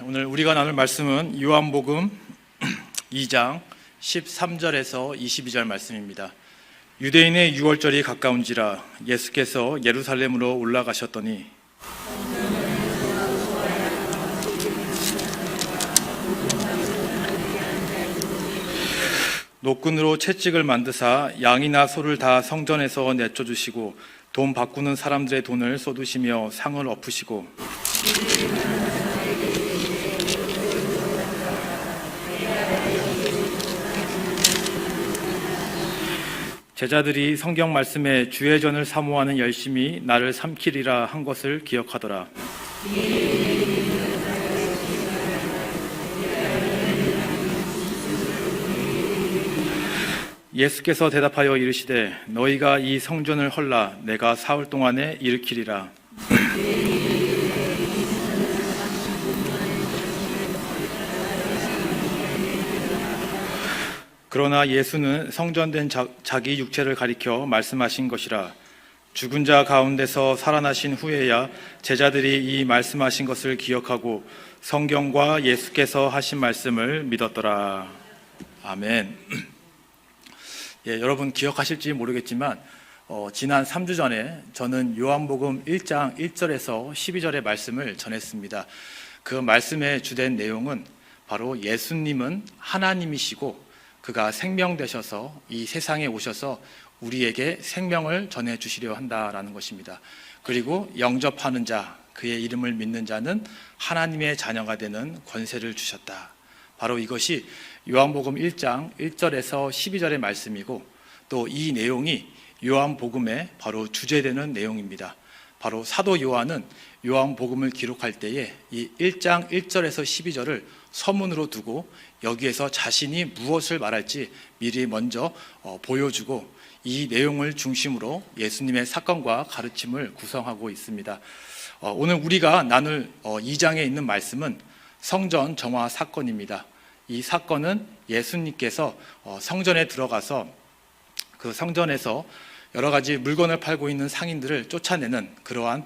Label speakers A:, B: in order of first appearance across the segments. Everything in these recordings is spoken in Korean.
A: 오늘 우리가 나눌 말씀은 요한복음 2장 13절에서 22절 말씀입니다. 유대인의 유월절이 가까운지라 예수께서 예루살렘으로 올라가셨더니 노끈으로 채찍을 만드사 양이나 소를 다 성전에서 내쫓으시고 돈 바꾸는 사람들의 돈을 쏟으시며 상을 엎으시고 제자들이 성경 말씀에 주의 전을 사모하는 열심히 나를 삼키리라 한 것을 기억하더라. 예수께서 대답하여 이르시되 너희가 이 성전을 헐라 내가 사흘 동안에 일으키리라. 그러나 예수는 성전된 자기 육체를 가리켜 말씀하신 것이라. 죽은 자 가운데서 살아나신 후에야 제자들이 이 말씀하신 것을 기억하고 성경과 예수께서 하신 말씀을 믿었더라. 아멘. 여러분 기억하실지 모르겠지만 지난 3주 전에 저는 요한복음 1장 1절에서 12절의 말씀을 전했습니다. 그 말씀의 주된 내용은 바로 예수님은 하나님이시고 그가 생명 되셔서 이 세상에 오셔서 우리에게 생명을 전해주시려 한다라는 것입니다. 그리고 영접하는 자, 그의 이름을 믿는 자는 하나님의 자녀가 되는 권세를 주셨다. 바로 이것이 요한복음 1장 1절에서 12절의 말씀이고 또 이 내용이 요한복음의 바로 주제되는 내용입니다. 바로 사도 요한은 요한복음을 기록할 때에 이 1장 1절에서 12절을 서문으로 두고 여기에서 자신이 무엇을 말할지 미리 먼저 보여주고 이 내용을 중심으로 예수님의 사건과 가르침을 구성하고 있습니다. 오늘 우리가 나눌 2장에 있는 말씀은 성전 정화 사건입니다. 이 사건은 예수님께서 성전에 들어가서 그 성전에서 여러 가지 물건을 팔고 있는 상인들을 쫓아내는 그러한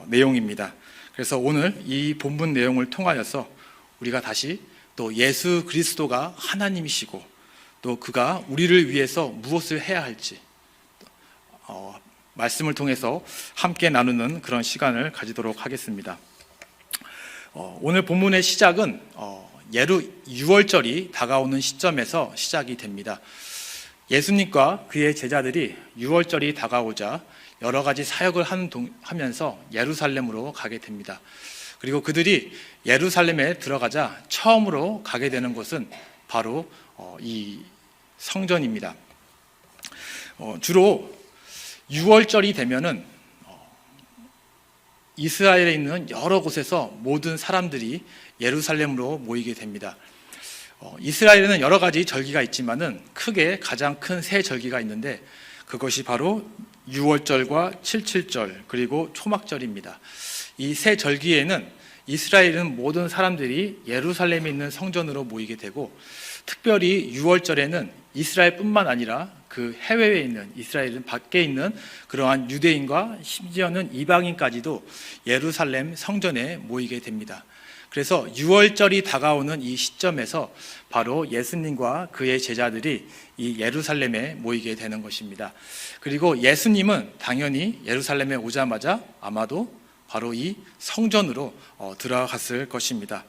A: 내용입니다. 그래서 오늘 이 본문 내용을 통하여서 우리가 다시 또 예수 그리스도가 하나님이시고 또 그가 우리를 위해서 무엇을 해야 할지 말씀을 통해서 함께 나누는 그런 시간을 가지도록 하겠습니다. 오늘 본문의 시작은 유월절이 다가오는 시점에서 시작이 됩니다. 예수님과 그의 제자들이 유월절이 다가오자 여러 가지 사역을 하면서 예루살렘으로 가게 됩니다. 그리고 그들이 예루살렘에 들어가자 처음으로 가게 되는 곳은 바로 이 성전입니다. 주로 유월절이 되면은 이스라엘에 있는 여러 곳에서 모든 사람들이 예루살렘으로 모이게 됩니다. 이스라엘에는 여러 가지 절기가 있지만은 크게 가장 큰 세 절기가 있는데 그것이 바로 유월절과 칠칠절 그리고 초막절입니다. 이 세 절기에는 이스라엘은 모든 사람들이 예루살렘에 있는 성전으로 모이게 되고 특별히 유월절에는 이스라엘뿐만 아니라 그 해외에 있는 이스라엘은 밖에 있는 그러한 유대인과 심지어는 이방인까지도 예루살렘 성전에 모이게 됩니다. 그래서 유월절이 다가오는 이 시점에서 바로 예수님과 그의 제자들이 이 예루살렘에 모이게 되는 것입니다. 그리고 예수님은 당연히 예루살렘에 오자마자 아마도 바로 이 성전으로 들어갔을 것입니다.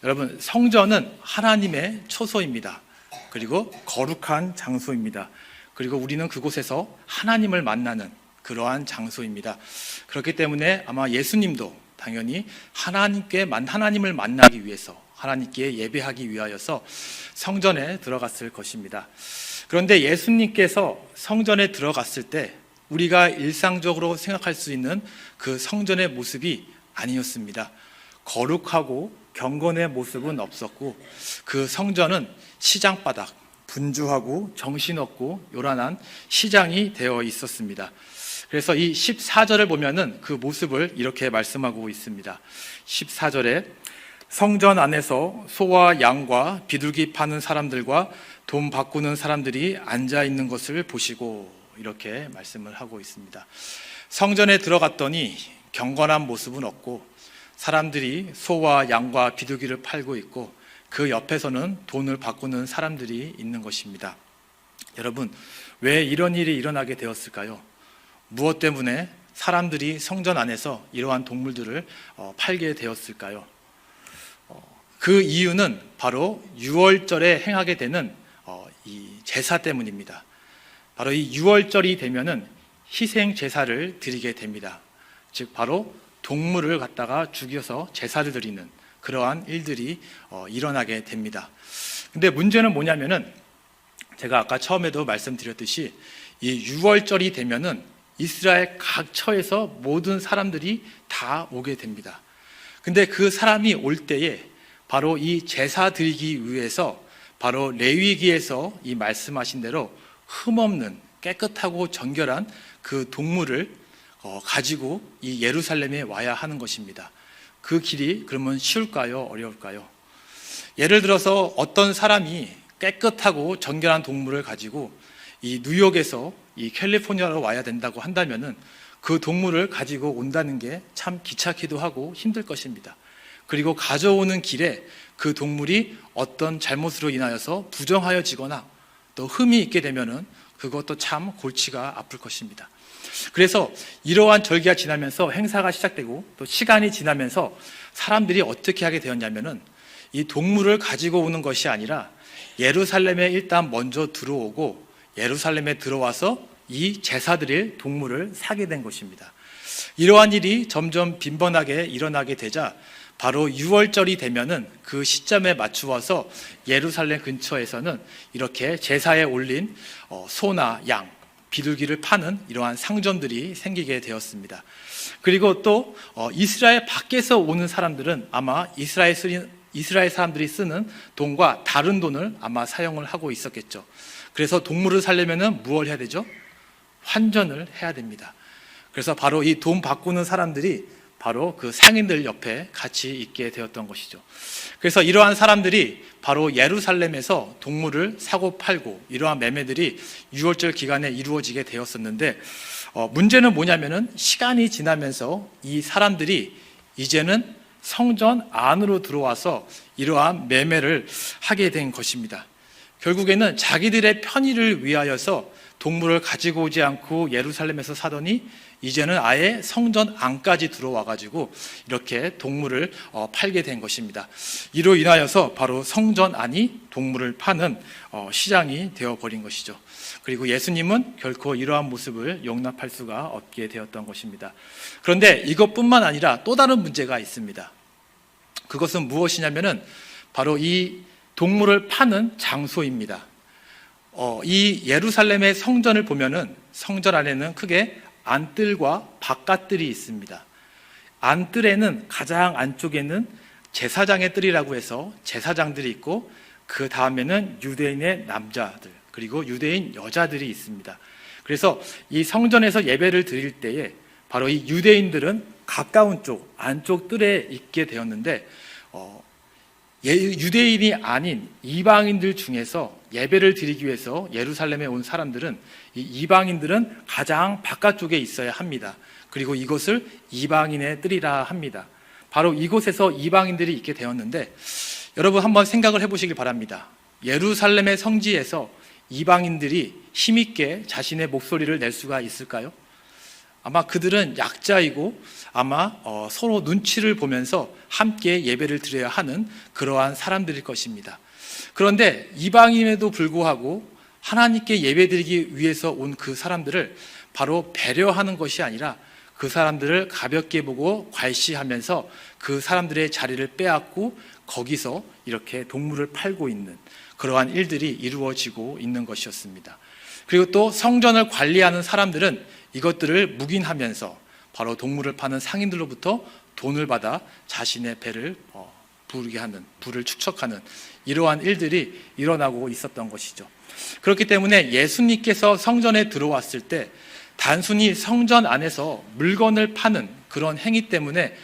A: 여러분, 성전은 하나님의 처소입니다. 그리고 거룩한 장소입니다. 그리고 우리는 그곳에서 하나님을 만나는 그러한 장소입니다. 그렇기 때문에 아마 예수님도 당연히 하나님을 만나기 위해서 하나님께 예배하기 위하여서 성전에 들어갔을 것입니다. 그런데 예수님께서 성전에 들어갔을 때 우리가 일상적으로 생각할 수 있는 그 성전의 모습이 아니었습니다. 거룩하고 경건의 모습은 없었고 그 성전은 시장바닥, 분주하고 정신없고 요란한 시장이 되어 있었습니다. 그래서 이 14절을 보면은 그 모습을 이렇게 말씀하고 있습니다. 14절에 성전 안에서 소와 양과 비둘기 파는 사람들과 돈 바꾸는 사람들이 앉아 있는 것을 보시고 이렇게 말씀을 하고 있습니다. 성전에 들어갔더니 경건한 모습은 없고 사람들이 소와 양과 비둘기를 팔고 있고 그 옆에서는 돈을 바꾸는 사람들이 있는 것입니다. 여러분, 왜 이런 일이 일어나게 되었을까요? 무엇 때문에 사람들이 성전 안에서 이러한 동물들을 팔게 되었을까요? 그 이유는 바로 유월절에 행하게 되는 이 제사 때문입니다. 바로 이 유월절이 되면은 희생 제사를 드리게 됩니다. 즉 바로 동물을 갖다가 죽여서 제사를 드리는 그러한 일들이 일어나게 됩니다. 근데 문제는 뭐냐면은 제가 아까 처음에도 말씀드렸듯이 이 유월절이 되면은 이스라엘 각 처에서 모든 사람들이 다 오게 됩니다. 근데 그 사람이 올 때에 바로 이 제사 드리기 위해서 바로 레위기에서 이 말씀하신 대로 흠없는 깨끗하고 정결한 그 동물을 가지고 이 예루살렘에 와야 하는 것입니다. 그 길이 그러면 쉬울까요? 어려울까요? 예를 들어서 어떤 사람이 깨끗하고 정결한 동물을 가지고 이 뉴욕에서 이 캘리포니아로 와야 된다고 한다면은 그 동물을 가지고 온다는 게 참 귀찮기도 하고 힘들 것입니다. 그리고 가져오는 길에 그 동물이 어떤 잘못으로 인하여서 부정하여지거나 또 흠이 있게 되면은 그것도 참 골치가 아플 것입니다. 그래서 이러한 절기가 지나면서 행사가 시작되고 또 시간이 지나면서 사람들이 어떻게 하게 되었냐면은 이 동물을 가지고 오는 것이 아니라 예루살렘에 일단 먼저 들어오고 예루살렘에 들어와서 이 제사드릴 동물을 사게 된 것입니다. 이러한 일이 점점 빈번하게 일어나게 되자 바로 유월절이 되면은 그 시점에 맞추어서 예루살렘 근처에서는 이렇게 제사에 올린 소나 양, 비둘기를 파는 이러한 상점들이 생기게 되었습니다. 그리고 또 이스라엘 밖에서 오는 사람들은 아마 이스라엘 사람들이 쓰는 돈과 다른 돈을 아마 사용을 하고 있었겠죠. 그래서 동물을 살려면은 무엇을 해야 되죠? 환전을 해야 됩니다. 그래서 바로 이 돈 바꾸는 사람들이 바로 그 상인들 옆에 같이 있게 되었던 것이죠. 그래서 이러한 사람들이 바로 예루살렘에서 동물을 사고 팔고 이러한 매매들이 유월절 기간에 이루어지게 되었었는데 문제는 뭐냐면은 시간이 지나면서 이 사람들이 이제는 성전 안으로 들어와서 이러한 매매를 하게 된 것입니다. 결국에는 자기들의 편의를 위하여서 동물을 가지고 오지 않고 예루살렘에서 사더니 이제는 아예 성전 안까지 들어와 가지고 이렇게 동물을 팔게 된 것입니다. 이로 인하여서 바로 성전 안이 동물을 파는 시장이 되어버린 것이죠. 그리고 예수님은 결코 이러한 모습을 용납할 수가 없게 되었던 것입니다. 그런데 이것뿐만 아니라 또 다른 문제가 있습니다. 그것은 무엇이냐면은 바로 이 동물을 파는 장소입니다. 이 예루살렘의 성전을 보면은 성전 안에는 크게 안뜰과 바깥뜰이 있습니다. 안뜰에는 가장 안쪽에는 제사장의 뜰이라고 해서 제사장들이 있고 그 다음에는 유대인의 남자들 그리고 유대인 여자들이 있습니다. 그래서 이 성전에서 예배를 드릴 때에 바로 이 유대인들은 가까운 쪽 안쪽 뜰에 있게 되었는데 유대인이 아닌 이방인들 중에서 예배를 드리기 위해서 예루살렘에 온 사람들은 이 이방인들은 가장 바깥쪽에 있어야 합니다. 그리고 이것을 이방인의 뜰이라 합니다. 바로 이곳에서 이방인들이 있게 되었는데 여러분 한번 생각을 해보시길 바랍니다. 예루살렘의 성지에서 이방인들이 힘있게 자신의 목소리를 낼 수가 있을까요? 아마 그들은 약자이고 아마 서로 눈치를 보면서 함께 예배를 드려야 하는 그러한 사람들일 것입니다. 그런데 이방인에도 불구하고 하나님께 예배드리기 위해서 온 그 사람들을 바로 배려하는 것이 아니라 그 사람들을 가볍게 보고 괄시하면서 그 사람들의 자리를 빼앗고 거기서 이렇게 동물을 팔고 있는 그러한 일들이 이루어지고 있는 것이었습니다. 그리고 또 성전을 관리하는 사람들은 이것들을 묵인하면서 바로 동물을 파는 상인들로부터 돈을 받아 자신의 배를 부르게 하는, 부를 축적하는 이러한 일들이 일어나고 있었던 것이죠. 그렇기 때문에 예수님께서 성전에 들어왔을 때 단순히 성전 안에서 물건을 파는 그런 행위 때문에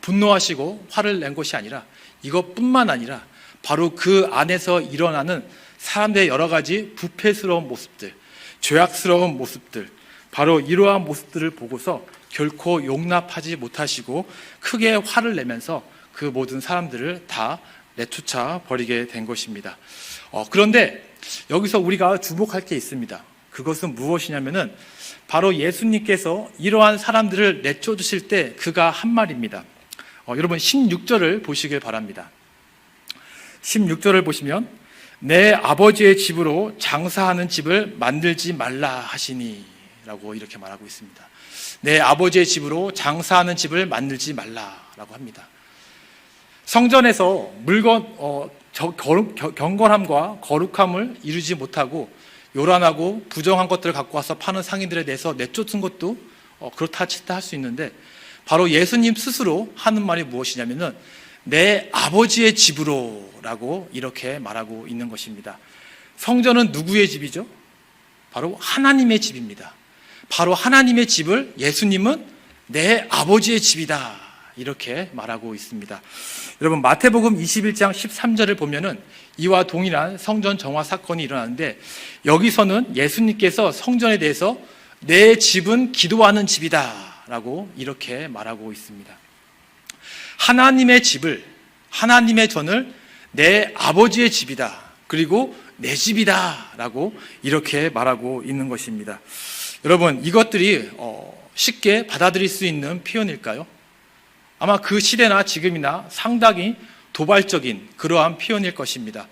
A: 분노하시고 화를 낸 것이 아니라 이것뿐만 아니라 바로 그 안에서 일어나는 사람들의 여러 가지 부패스러운 모습들, 죄악스러운 모습들, 바로 이러한 모습들을 보고서 결코 용납하지 못하시고 크게 화를 내면서 그 모든 사람들을 다 내쫓아 버리게 된 것입니다. 그런데 여기서 우리가 주목할 게 있습니다. 그것은 무엇이냐면은 바로 예수님께서 이러한 사람들을 내쫓으실 때 그가 한 말입니다. 여러분 16절을 보시길 바랍니다. 16절을 보시면 내 아버지의 집으로 장사하는 집을 만들지 말라 하시니 라고 이렇게 말하고 있습니다. 내 아버지의 집으로 장사하는 집을 만들지 말라라고 합니다. 성전에서 경건함과 거룩함을 이루지 못하고 요란하고 부정한 것들을 갖고 와서 파는 상인들에 대해서 내쫓은 것도 그렇다 치다 할 수 있는데, 바로 예수님 스스로 하는 말이 무엇이냐면은 내 아버지의 집으로 라고 이렇게 말하고 있는 것입니다. 성전은 누구의 집이죠? 바로 하나님의 집입니다. 바로 하나님의 집을 예수님은 내 아버지의 집이다 이렇게 말하고 있습니다. 여러분 마태복음 21장 13절을 보면은 이와 동일한 성전 정화 사건이 일어나는데, 여기서는 예수님께서 성전에 대해서 내 집은 기도하는 집이다 라고 이렇게 말하고 있습니다. 하나님의 집을, 하나님의 전을 내 아버지의 집이다, 그리고 내 집이다 라고 이렇게 말하고 있는 것입니다. 여러분 이것들이 쉽게 받아들일 수 있는 표현일까요? 아마 그 시대나 지금이나 상당히 도발적인 그러한 표현일 것입니다.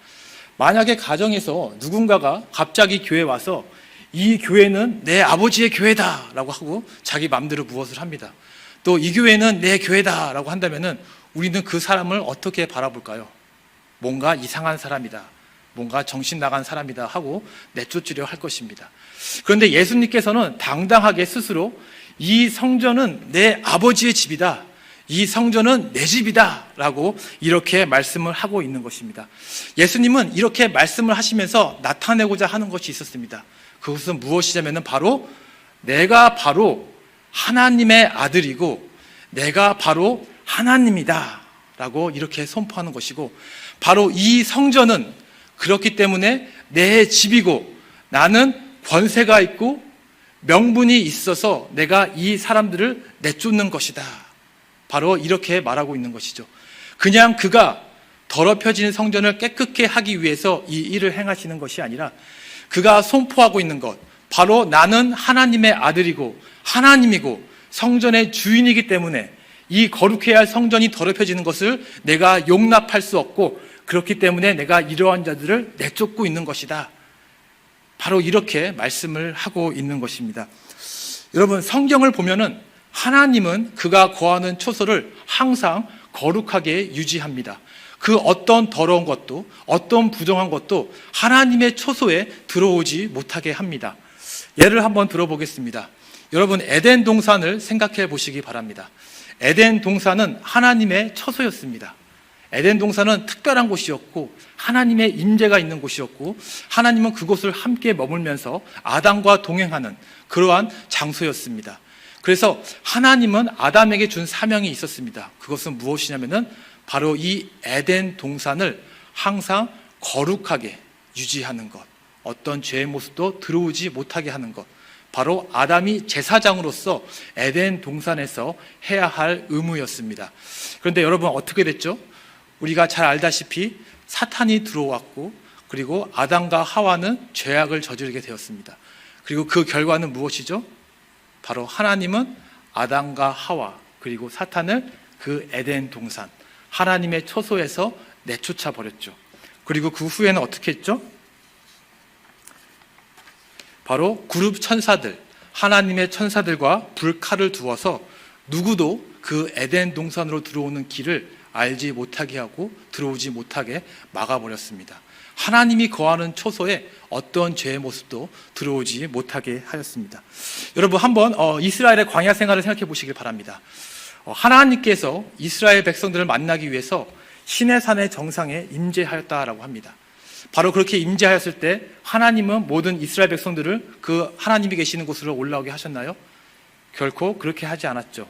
A: 만약에 가정에서 누군가가 갑자기 교회에 와서 이 교회는 내 아버지의 교회다 라고 하고 자기 마음대로 무엇을 합니다. 또 이 교회는 내 교회다 라고 한다면은 우리는 그 사람을 어떻게 바라볼까요? 뭔가 이상한 사람이다, 뭔가 정신 나간 사람이다 하고 내쫓으려 할 것입니다. 그런데 예수님께서는 당당하게 스스로 이 성전은 내 아버지의 집이다, 이 성전은 내 집이다 라고 이렇게 말씀을 하고 있는 것입니다. 예수님은 이렇게 말씀을 하시면서 나타내고자 하는 것이 있었습니다. 그것은 무엇이냐면 바로 내가 바로 하나님의 아들이고 내가 바로 하나님이다 라고 이렇게 선포하는 것이고, 바로 이 성전은 그렇기 때문에 내 집이고 나는 권세가 있고 명분이 있어서 내가 이 사람들을 내쫓는 것이다, 바로 이렇게 말하고 있는 것이죠. 그냥 그가 더럽혀진 성전을 깨끗게 하기 위해서 이 일을 행하시는 것이 아니라 그가 선포하고 있는 것, 바로 나는 하나님의 아들이고 하나님이고 성전의 주인이기 때문에 이 거룩해야 할 성전이 더럽혀지는 것을 내가 용납할 수 없고, 그렇기 때문에 내가 이러한 자들을 내쫓고 있는 것이다, 바로 이렇게 말씀을 하고 있는 것입니다. 여러분 성경을 보면은 하나님은 그가 거하는 초소를 항상 거룩하게 유지합니다. 그 어떤 더러운 것도 어떤 부정한 것도 하나님의 초소에 들어오지 못하게 합니다. 예를 한번 들어보겠습니다. 여러분 에덴 동산을 생각해 보시기 바랍니다. 에덴 동산은 하나님의 처소였습니다. 에덴 동산은 특별한 곳이었고 하나님의 임재가 있는 곳이었고 하나님은 그곳을 함께 머물면서 아담과 동행하는 그러한 장소였습니다. 그래서 하나님은 아담에게 준 사명이 있었습니다. 그것은 무엇이냐면은 바로 이 에덴 동산을 항상 거룩하게 유지하는 것, 어떤 죄의 모습도 들어오지 못하게 하는 것, 바로 아담이 제사장으로서 에덴 동산에서 해야 할 의무였습니다. 그런데 여러분 어떻게 됐죠? 우리가 잘 알다시피 사탄이 들어왔고, 그리고 아담과 하와는 죄악을 저지르게 되었습니다. 그리고 그 결과는 무엇이죠? 바로 하나님은 아담과 하와 그리고 사탄을 그 에덴 동산, 하나님의 초소에서 내쫓아 버렸죠. 그리고 그 후에는 어떻게 했죠? 바로 그룹 천사들, 하나님의 천사들과 불칼을 두어서 누구도 그 에덴 동산으로 들어오는 길을 알지 못하게 하고 들어오지 못하게 막아버렸습니다. 하나님이 거하는 초소에 어떤 죄의 모습도 들어오지 못하게 하였습니다. 여러분 한번 이스라엘의 광야 생활을 생각해 보시길 바랍니다. 하나님께서 이스라엘 백성들을 만나기 위해서 시내산의 정상에 임재하였다라고 합니다. 바로 그렇게 임재하였을 때 하나님은 모든 이스라엘 백성들을 그 하나님이 계시는 곳으로 올라오게 하셨나요? 결코 그렇게 하지 않았죠.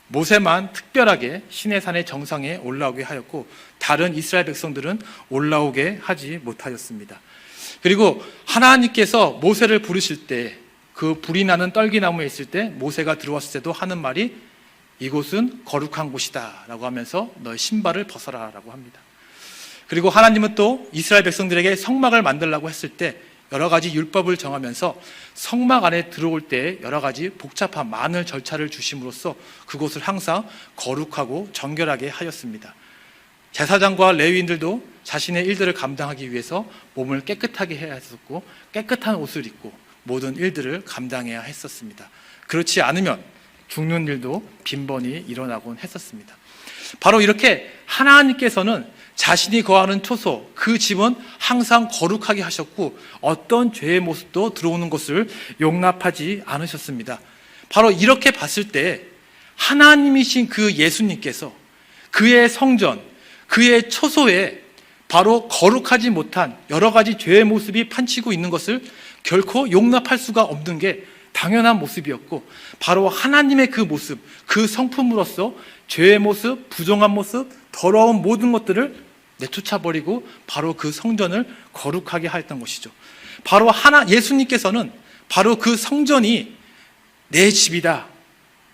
A: 모세만 특별하게 시내산의 정상에 올라오게 하였고 다른 이스라엘 백성들은 올라오게 하지 못하였습니다. 그리고 하나님께서 모세를 부르실 때 그 불이 나는 떨기나무에 있을 때 모세가 들어왔을 때도 하는 말이 이곳은 거룩한 곳이다 라고 하면서 너의 신발을 벗어라 라고 합니다. 그리고 하나님은 또 이스라엘 백성들에게 성막을 만들라고 했을 때 여러 가지 율법을 정하면서 성막 안에 들어올 때 여러 가지 복잡한 많은 절차를 주심으로써 그곳을 항상 거룩하고 정결하게 하였습니다. 제사장과 레위인들도 자신의 일들을 감당하기 위해서 몸을 깨끗하게 해야 했었고 깨끗한 옷을 입고 모든 일들을 감당해야 했었습니다. 그렇지 않으면 죽는 일도 빈번히 일어나곤 했었습니다. 바로 이렇게 하나님께서는 자신이 거하는 초소, 그 집은 항상 거룩하게 하셨고 어떤 죄의 모습도 들어오는 것을 용납하지 않으셨습니다. 바로 이렇게 봤을 때 하나님이신 그 예수님께서 그의 성전, 그의 초소에 바로 거룩하지 못한 여러 가지 죄의 모습이 판치고 있는 것을 결코 용납할 수가 없는 게 당연한 모습이었고 바로 하나님의 그 모습, 그 성품으로서 죄의 모습, 부정한 모습, 더러운 모든 것들을 내쫓아버리고 바로 그 성전을 거룩하게 하였던 것이죠. 바로 예수님께서는 바로 그 성전이 내 집이다,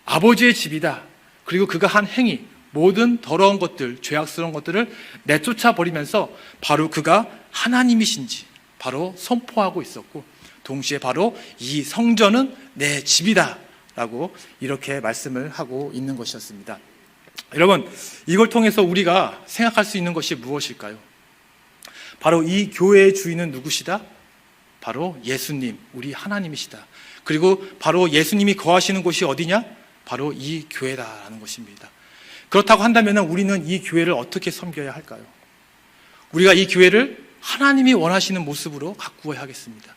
A: 아버지의 집이다, 그리고 그가 한 행위, 모든 더러운 것들, 죄악스러운 것들을 내쫓아버리면서 바로 그가 하나님이신지 바로 선포하고 있었고 동시에 바로 이 성전은 내 집이다 라고 이렇게 말씀을 하고 있는 것이었습니다. 여러분, 이걸 통해서 우리가 생각할 수 있는 것이 무엇일까요? 바로 이 교회의 주인은 누구시다? 바로 예수님, 우리 하나님이시다. 그리고 바로 예수님이 거하시는 곳이 어디냐? 바로 이 교회다라는 것입니다. 그렇다고 한다면 우리는 이 교회를 어떻게 섬겨야 할까요? 우리가 이 교회를 하나님이 원하시는 모습으로 가꾸어야 하겠습니다.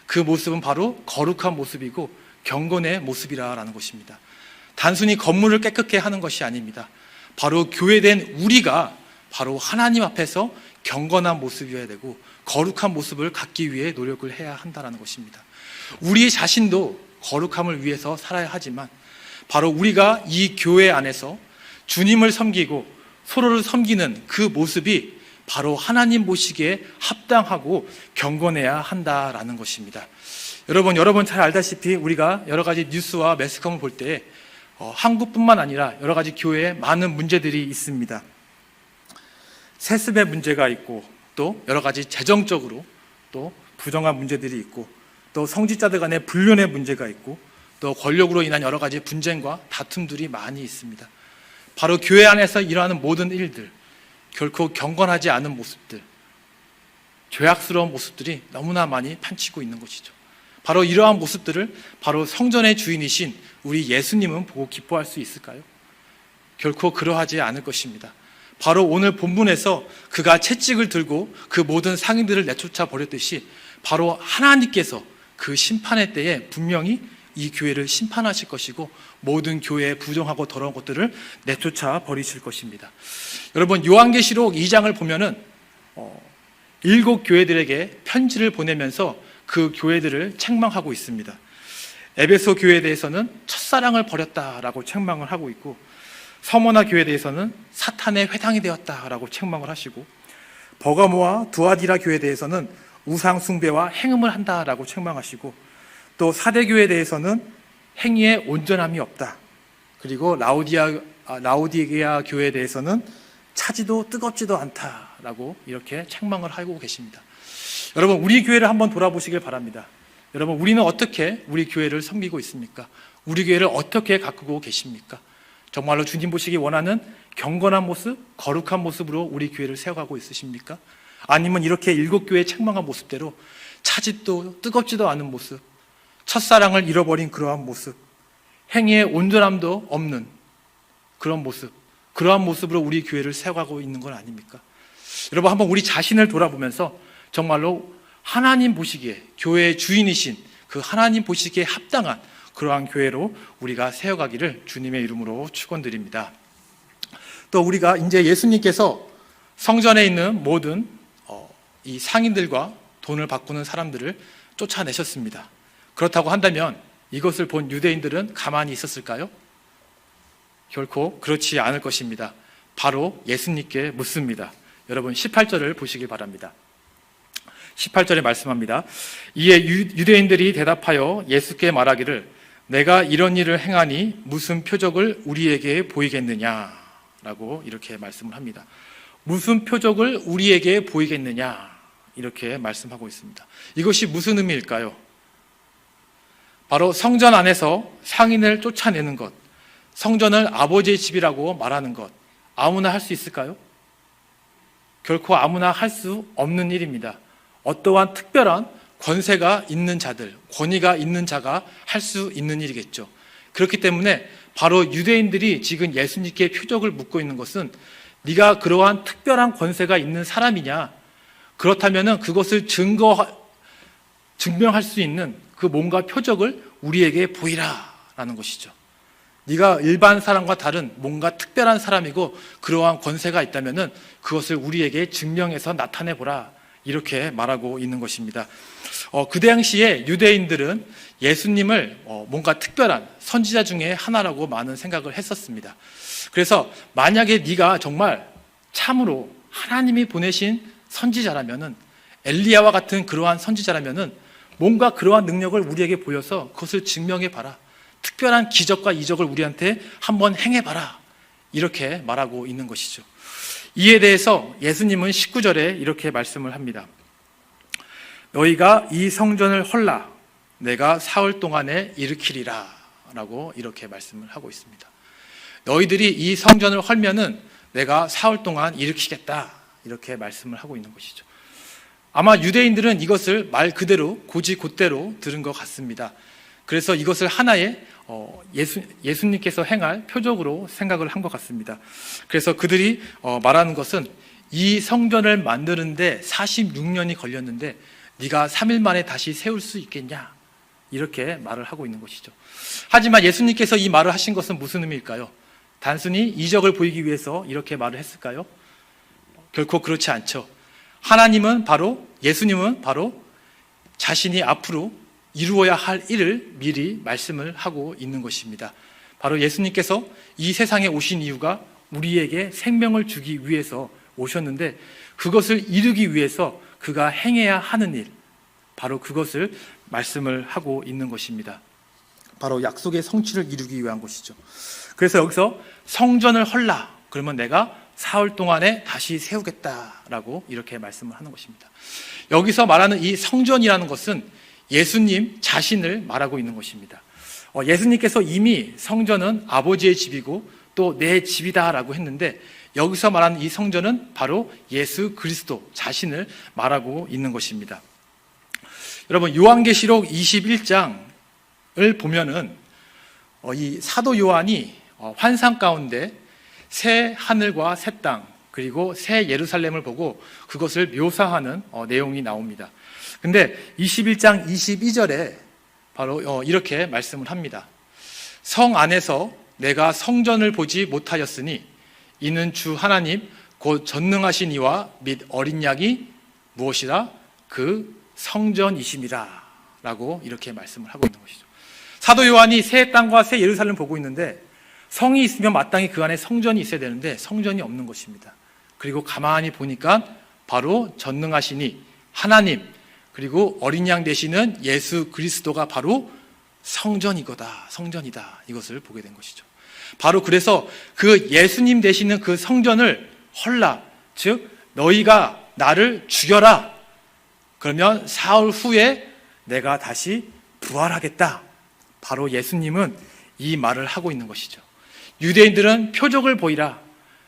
A: 그 모습은 바로 거룩한 모습이고 경건의 모습이라는 것입니다. 단순히 건물을 깨끗게 하는 것이 아닙니다. 바로 교회된 우리가 바로 하나님 앞에서 경건한 모습이어야 되고 거룩한 모습을 갖기 위해 노력을 해야 한다는 것입니다. 우리 자신도 거룩함을 위해서 살아야 하지만 바로 우리가 이 교회 안에서 주님을 섬기고 서로를 섬기는 그 모습이 바로 하나님 보시기에 합당하고 경건해야 한다라는 것입니다. 여러분 잘 알다시피 우리가 여러 가지 뉴스와 매스컴을 볼 때 한국뿐만 아니라 여러 가지 교회에 많은 문제들이 있습니다. 세습의 문제가 있고 또 여러 가지 재정적으로 또 부정한 문제들이 있고 또 성직자들 간의 불륜의 문제가 있고 또 권력으로 인한 여러 가지 분쟁과 다툼들이 많이 있습니다. 바로 교회 안에서 일어나는 모든 일들, 결코 경건하지 않은 모습들, 죄악스러운 모습들이 너무나 많이 판치고 있는 것이죠. 바로 이러한 모습들을 바로 성전의 주인이신 우리 예수님은 보고 기뻐할 수 있을까요? 결코 그러하지 않을 것입니다. 바로 오늘 본문에서 그가 채찍을 들고 그 모든 상인들을 내쫓아 버렸듯이 바로 하나님께서 그 심판의 때에 분명히 이 교회를 심판하실 것이고 모든 교회의 부정하고 더러운 것들을 내쫓아 버리실 것입니다. 여러분, 요한계시록 2장을 보면은 7 교회들에게 편지를 보내면서 그 교회들을 책망하고 있습니다. 에베소 교회에 대해서는 첫사랑을 버렸다라고 책망을 하고 있고 서머나 교회에 대해서는 사탄의 회당이 되었다라고 책망을 하시고 버가모와 두아디라 교회에 대해서는 우상 숭배와 행음을 한다라고 책망하시고 또 사대 교회에 대해서는 행위에 온전함이 없다. 그리고 라오디게아 교회에 대해서는 차지도 뜨겁지도 않다라고 이렇게 책망을 하고 계십니다. 여러분, 우리 교회를 한번 돌아보시길 바랍니다. 여러분, 우리는 어떻게 우리 교회를 섬기고 있습니까? 우리 교회를 어떻게 가꾸고 계십니까? 정말로 주님 보시기 원하는 경건한 모습, 거룩한 모습으로 우리 교회를 세워가고 있으십니까? 아니면 이렇게 7 교회의 책망한 모습대로 차지도 뜨겁지도 않은 모습, 첫사랑을 잃어버린 그러한 모습, 행위에 온전함도 없는 그런 모습, 그러한 모습으로 우리 교회를 세워가고 있는 건 아닙니까? 여러분, 한번 우리 자신을 돌아보면서 정말로 하나님 보시기에 교회의 주인이신 그 하나님 보시기에 합당한 그러한 교회로 우리가 세워가기를 주님의 이름으로 축원드립니다. 또 우리가 이제 예수님께서 성전에 있는 모든 이 상인들과 돈을 바꾸는 사람들을 쫓아내셨습니다. 그렇다고 한다면 이것을 본 유대인들은 가만히 있었을까요? 결코 그렇지 않을 것입니다. 바로 예수님께 묻습니다. 여러분 18절을 보시기 바랍니다. 18절에 말씀합니다. 이에 유대인들이 대답하여 예수께 말하기를 내가 이런 일을 행하니 무슨 표적을 우리에게 보이겠느냐 라고 이렇게 말씀을 합니다. 무슨 표적을 우리에게 보이겠느냐 이렇게 말씀하고 있습니다. 이것이 무슨 의미일까요? 바로 성전 안에서 상인을 쫓아내는 것, 성전을 아버지의 집이라고 말하는 것, 아무나 할 수 있을까요? 결코 아무나 할 수 없는 일입니다. 어떠한 특별한 권세가 있는 자들, 권위가 있는 자가 할 수 있는 일이겠죠. 그렇기 때문에 바로 유대인들이 지금 예수님께 표적을 묻고 있는 것은 네가 그러한 특별한 권세가 있는 사람이냐? 그렇다면 그것을 증명할 수 있는 그 뭔가 표적을 우리에게 보이라라는 것이죠. 네가 일반 사람과 다른 뭔가 특별한 사람이고 그러한 권세가 있다면 그것을 우리에게 증명해서 나타내보라 이렇게 말하고 있는 것입니다. 그 당시에 유대인들은 예수님을 뭔가 특별한 선지자 중에 하나라고 많은 생각을 했었습니다. 그래서 만약에 네가 정말 참으로 하나님이 보내신 선지자라면은 엘리야와 같은 그러한 선지자라면은 뭔가 그러한 능력을 우리에게 보여서 그것을 증명해봐라. 특별한 기적과 이적을 우리한테 한번 행해봐라. 이렇게 말하고 있는 것이죠. 이에 대해서 예수님은 19절에 이렇게 말씀을 합니다. 너희가 이 성전을 헐라 내가 사흘 동안에 일으키리라 라고 이렇게 말씀을 하고 있습니다. 너희들이 이 성전을 헐면은 내가 사흘 동안 일으키겠다 이렇게 말씀을 하고 있는 것이죠. 아마 유대인들은 이것을 말 그대로 곧이곧대로 들은 것 같습니다. 그래서 이것을 하나의 예수님께서 행할 표적으로 생각을 한 것 같습니다. 그래서 그들이 말하는 것은 이 성전을 만드는데 46년이 걸렸는데 네가 3일 만에 다시 세울 수 있겠냐 이렇게 말을 하고 있는 것이죠. 하지만 예수님께서 이 말을 하신 것은 무슨 의미일까요? 단순히 이적을 보이기 위해서 이렇게 말을 했을까요? 결코 그렇지 않죠. 예수님은 바로 자신이 앞으로 이루어야 할 일을 미리 말씀을 하고 있는 것입니다. 바로 예수님께서 이 세상에 오신 이유가 우리에게 생명을 주기 위해서 오셨는데 그것을 이루기 위해서 그가 행해야 하는 일, 바로 그것을 말씀을 하고 있는 것입니다. 바로 약속의 성취를 이루기 위한 것이죠. 그래서 여기서 성전을 헐라 그러면 내가 사흘 동안에 다시 세우겠다라고 이렇게 말씀을 하는 것입니다. 여기서 말하는 이 성전이라는 것은 예수님 자신을 말하고 있는 것입니다. 예수님께서 이미 성전은 아버지의 집이고 또 내 집이다라고 했는데 여기서 말하는 이 성전은 바로 예수 그리스도 자신을 말하고 있는 것입니다. 여러분 요한계시록 21장을 보면은 이 사도 요한이 환상 가운데 새 하늘과 새 땅 그리고 새 예루살렘을 보고 그것을 묘사하는 내용이 나옵니다. 근데 21장 22절에 바로 이렇게 말씀을 합니다. 성 안에서 내가 성전을 보지 못하였으니 이는 주 하나님 곧 전능하신 이와 및 어린 양이 무엇이라 그 성전이심이라 라고 이렇게 말씀을 하고 있는 것이죠. 사도 요한이 새 땅과 새 예루살렘을 보고 있는데 성이 있으면 마땅히 그 안에 성전이 있어야 되는데 성전이 없는 것입니다. 그리고 가만히 보니까 바로 전능하시니 하나님 그리고 어린 양 되시는 예수 그리스도가 바로 성전이다 이것을 보게 된 것이죠. 바로 그래서 그 예수님 되시는 그 성전을 헐라 즉 너희가 나를 죽여라 그러면 사흘 후에 내가 다시 부활하겠다. 바로 예수님은 이 말을 하고 있는 것이죠. 유대인들은 표적을 보이라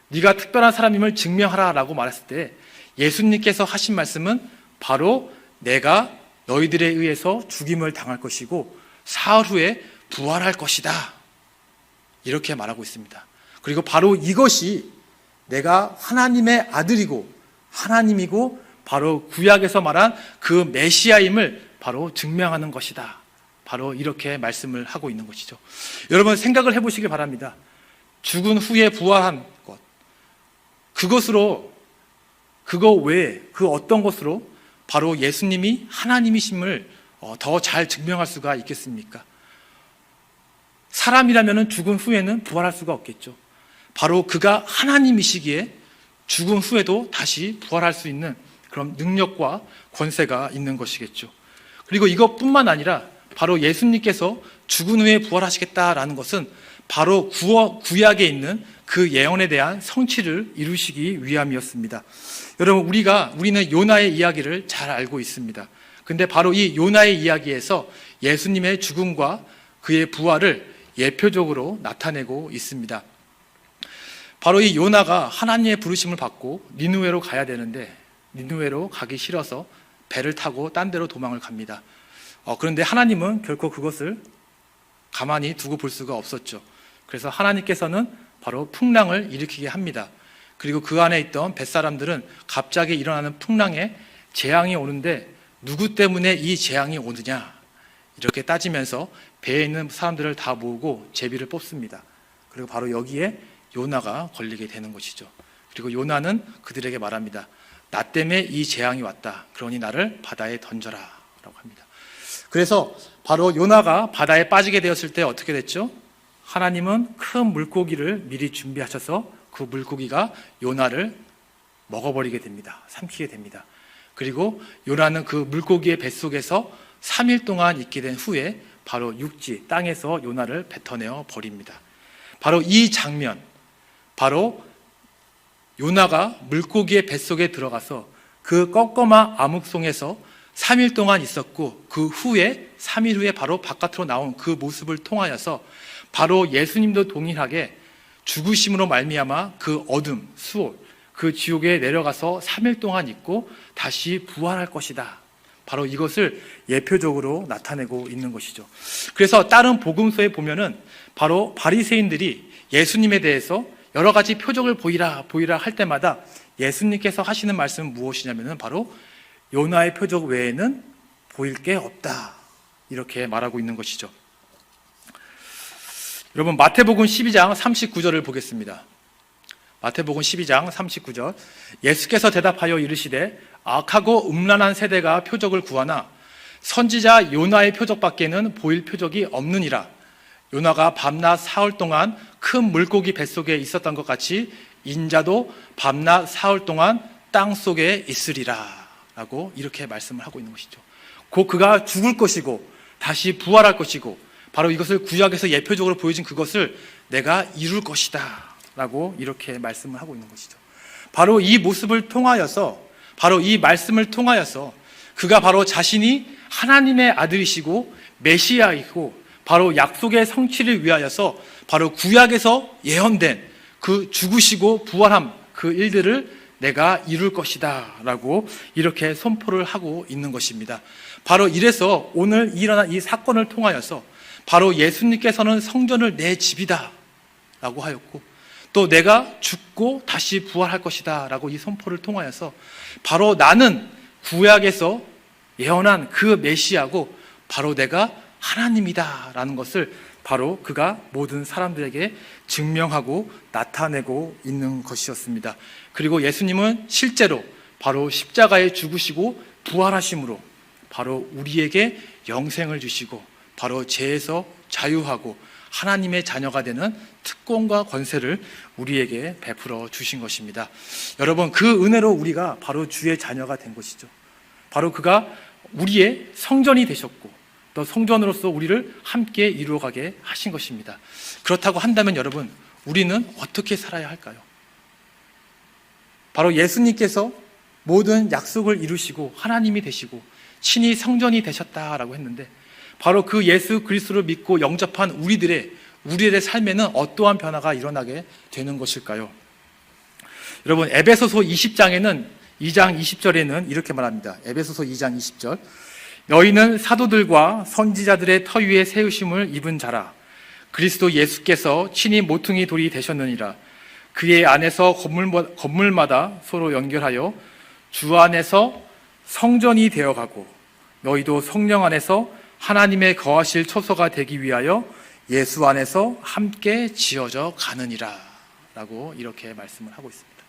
A: 네가 특별한 사람임을 증명하라 라고 말했을 때 예수님께서 하신 말씀은 바로 내가 너희들에 의해서 죽임을 당할 것이고 사흘 후에 부활할 것이다 이렇게 말하고 있습니다. 그리고 바로 이것이 내가 하나님의 아들이고 하나님이고 바로 구약에서 말한 그 메시아임을 바로 증명하는 것이다. 바로 이렇게 말씀을 하고 있는 것이죠. 여러분 생각을 해보시길 바랍니다. 죽은 후에 부활한 것 그거 외에 그 어떤 것으로 바로 예수님이 하나님이심을 더 잘 증명할 수가 있겠습니까? 사람이라면 죽은 후에는 부활할 수가 없겠죠. 바로 그가 하나님이시기에 죽은 후에도 다시 부활할 수 있는 그런 능력과 권세가 있는 것이겠죠. 그리고 이것뿐만 아니라 바로 예수님께서 죽은 후에 부활하시겠다라는 것은 바로 구약에 있는 그 예언에 대한 성취를 이루시기 위함이었습니다. 여러분, 우리는 요나의 이야기를 잘 알고 있습니다. 근데 바로 이 요나의 이야기에서 예수님의 죽음과 그의 부활을 예표적으로 나타내고 있습니다. 바로 이 요나가 하나님의 부르심을 받고 니느웨로 가야 되는데 니느웨로 가기 싫어서 배를 타고 딴 데로 도망을 갑니다. 그런데 하나님은 결코 그것을 가만히 두고 볼 수가 없었죠. 그래서 하나님께서는 바로 풍랑을 일으키게 합니다. 그리고 그 안에 있던 뱃사람들은 갑자기 일어나는 풍랑에 재앙이 오는데 누구 때문에 이 재앙이 오느냐 이렇게 따지면서 배에 있는 사람들을 다 모으고 제비를 뽑습니다. 그리고 바로 여기에 요나가 걸리게 되는 것이죠. 그리고 요나는 그들에게 말합니다. 나 때문에 이 재앙이 왔다. 그러니 나를 바다에 던져라 라고 합니다. 그래서 바로 요나가 바다에 빠지게 되었을 때 어떻게 됐죠? 하나님은 큰 물고기를 미리 준비하셔서 그 물고기가 요나를 먹어버리게 됩니다. 삼키게 됩니다. 그리고 요나는 그 물고기의 뱃속에서 3일 동안 있게 된 후에 바로 육지, 땅에서 요나를 뱉어내어 버립니다. 바로 이 장면, 바로 요나가 물고기의 뱃속에 들어가서 그 껌껌한 암흑송에서 3일 동안 있었고 그 후에 3일 후에 바로 바깥으로 나온 그 모습을 통하여서 바로 예수님도 동일하게 죽으심으로 말미암아 그 어둠, 수월, 그 지옥에 내려가서 3일 동안 있고 다시 부활할 것이다. 바로 이것을 예표적으로 나타내고 있는 것이죠. 그래서 다른 복음서에 보면은 바로 바리새인들이 예수님에 대해서 여러 가지 표적을 보이라 할 때마다 예수님께서 하시는 말씀은 무엇이냐면은 바로 요나의 표적 외에는 보일 게 없다. 이렇게 말하고 있는 것이죠. 여러분, 마태복음 12장 39절을 보겠습니다. 마태복음 12장 39절. 예수께서 대답하여 이르시되 악하고 음란한 세대가 표적을 구하나 선지자 요나의 표적밖에는 보일 표적이 없느니라. 요나가 밤낮 사흘 동안 큰 물고기 뱃속에 있었던 것 같이 인자도 밤낮 사흘 동안 땅 속에 있으리라 라고 이렇게 말씀을 하고 있는 것이죠. 곧 그가 죽을 것이고 다시 부활할 것이고 바로 이것을 구약에서 예표적으로 보여진 그것을 내가 이룰 것이다 라고 이렇게 말씀을 하고 있는 것이죠. 바로 이 모습을 통하여서, 바로 이 말씀을 통하여서 그가 바로 자신이 하나님의 아들이시고 메시아이고 바로 약속의 성취를 위하여서 바로 구약에서 예언된 그 죽으시고 부활함 그 일들을 내가 이룰 것이다 라고 이렇게 선포를 하고 있는 것입니다. 바로 이래서 오늘 일어난 이 사건을 통하여서 바로 예수님께서는 성전을 내 집이다 라고 하였고 또 내가 죽고 다시 부활할 것이다 라고 이 선포를 통하여서 바로 나는 구약에서 예언한 그 메시아고 바로 내가 하나님이다 라는 것을 바로 그가 모든 사람들에게 증명하고 나타내고 있는 것이었습니다. 그리고 예수님은 실제로 바로 십자가에 죽으시고 부활하심으로 바로 우리에게 영생을 주시고 바로 죄에서 자유하고 하나님의 자녀가 되는 특권과 권세를 우리에게 베풀어 주신 것입니다. 여러분, 그 은혜로 우리가 바로 주의 자녀가 된 것이죠. 바로 그가 우리의 성전이 되셨고 또 성전으로서 우리를 함께 이루어가게 하신 것입니다. 그렇다고 한다면 여러분, 우리는 어떻게 살아야 할까요? 바로 예수님께서 모든 약속을 이루시고 하나님이 되시고 친히 성전이 되셨다라고 했는데 바로 그 예수 그리스도를 믿고 영접한 우리들의 삶에는 어떠한 변화가 일어나게 되는 것일까요? 여러분, 에베소서 20장에는 2장 20절에는 이렇게 말합니다. 에베소서 2장 20절. 너희는 사도들과 선지자들의 터 위에 세우심을 입은 자라. 그리스도 예수께서 친히 모퉁이 돌이 되셨느니라. 그의 안에서 건물마다 서로 연결하여 주 안에서 성전이 되어가고 너희도 성령 안에서 하나님의 거하실 처소가 되기 위하여 예수 안에서 함께 지어져 가느니라 라고 이렇게 말씀을 하고 있습니다.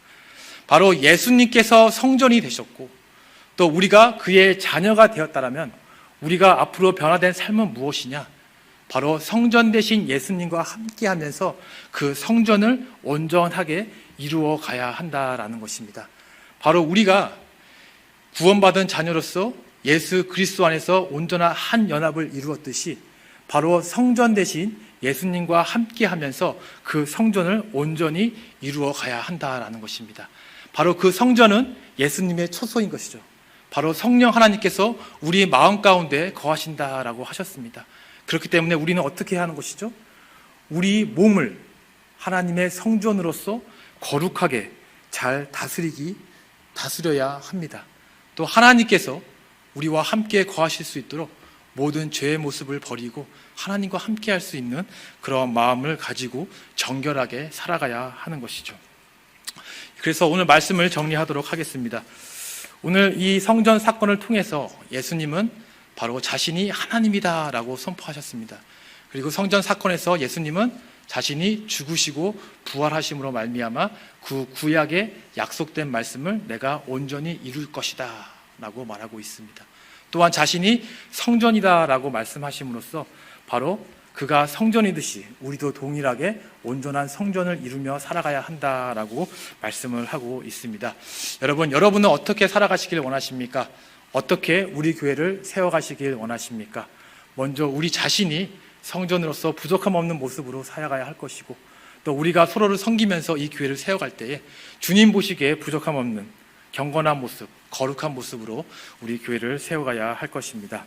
A: 바로 예수님께서 성전이 되셨고 또 우리가 그의 자녀가 되었다라면 우리가 앞으로 변화된 삶은 무엇이냐? 바로 성전 되신 예수님과 함께 하면서 그 성전을 온전하게 이루어 가야 한다라는 것입니다. 바로 우리가 구원받은 자녀로서 예수 그리스도 안에서 온전한 한 연합을 이루었듯이 바로 성전 대신 예수님과 함께하면서 그 성전을 온전히 이루어 가야 한다라는 것입니다. 바로 그 성전은 예수님의 처소인 것이죠. 바로 성령 하나님께서 우리 마음 가운데 거하신다라고 하셨습니다. 그렇기 때문에 우리는 어떻게 해야 하는 것이죠? 우리 몸을 하나님의 성전으로서 거룩하게 잘 다스려야 합니다. 또 하나님께서 우리와 함께 거하실 수 있도록 모든 죄의 모습을 버리고 하나님과 함께 할 수 있는 그런 마음을 가지고 정결하게 살아가야 하는 것이죠. 그래서 오늘 말씀을 정리하도록 하겠습니다. 오늘 이 성전 사건을 통해서 예수님은 바로 자신이 하나님이다라고 선포하셨습니다. 그리고 성전 사건에서 예수님은 자신이 죽으시고 부활하심으로 말미암아 그 구약에 약속된 말씀을 내가 온전히 이룰 것이다 라고 말하고 있습니다. 또한 자신이 성전이다라고 말씀하심으로써 바로 그가 성전이듯이 우리도 동일하게 온전한 성전을 이루며 살아가야 한다라고 말씀을 하고 있습니다. 여러분은 어떻게 살아가시길 원하십니까? 어떻게 우리 교회를 세워가시길 원하십니까? 먼저 우리 자신이 성전으로서 부족함 없는 모습으로 살아가야 할 것이고, 또 우리가 서로를 섬기면서 이 교회를 세워갈 때에 주님 보시기에 부족함 없는 경건한 모습, 거룩한 모습으로 우리 교회를 세워가야 할 것입니다.